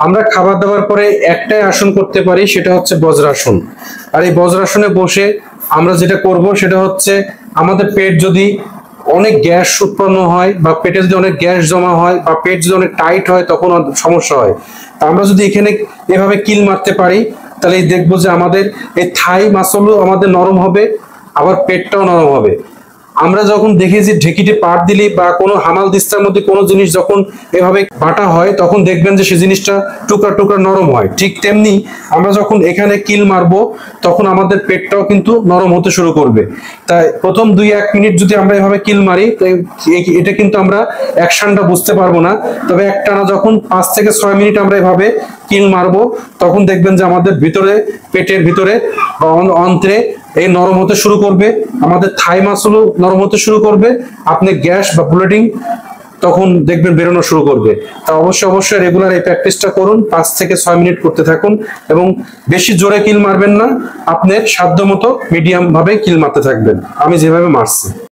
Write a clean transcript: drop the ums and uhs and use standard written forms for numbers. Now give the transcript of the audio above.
আমরা খাবার দাবার পরে একটাই আসন করতে পারি, সেটা হচ্ছে বজ্রাসন। আর এই বজ্রাসনে বসে আমরা যেটা করব সেটা হচ্ছে, আমাদের পেট যদি অনেক গ্যাস উৎপন্ন হয় বা পেটে যদি অনেক গ্যাস জমা হয় বা পেট যদি অনেক টাইট হয় তখন সমস্যা হয়। তা আমরা যদি এখানে এভাবে কিল মারতে পারি তাহলে দেখবো যে আমাদের এই থাই মাসলও আমাদের নরম হবে, আবার পেটটাও নরম হবে। আমরা যখন দেখি যে ঢেকিতে পাট দিলি বা কোনো হামাল দিস্তার মধ্যে কোনো জিনিস যখন এভাবে বাটা হয় তখন দেখবেন যে সেই জিনিসটা টুকরা টুকরা নরম হয়। ঠিক তেমনি আমরা যখন এখানে কিল মারবো তখন আমাদের পেটটাও কিন্তু নরম হতে শুরু করবে। তাই প্রথম 2-1 মিনিট যদি আমরা এভাবে কিল মারি এটা কিন্তু আমরা অ্যাকশনটা বুঝতে পারবো না। তবে একটানা যখন 5 থেকে 6 মিনিট আমরা এভাবে কিল মারবো তখন দেখবেন যে আমাদের ভিতরে, পেটের ভিতরে বা অন্ত্রে এই নরম হতে শুরু করবে, আমাদের থাই মাসলও নরম হতে শুরু করবে, আপনি গ্যাস বা ব্লিডিং তখন দেখবেন বেরোনো শুরু করবে। তা অবশ্যই রেগুলার এই প্র্যাকটিসটা করুন, 5 থেকে 6 মিনিট করতে থাকুন এবং বেশি জোরে কিল মারবেন না, আপনার সাধ্য মতো মিডিয়াম ভাবে কিল মারতে থাকবেন, আমি যেভাবে মারছি।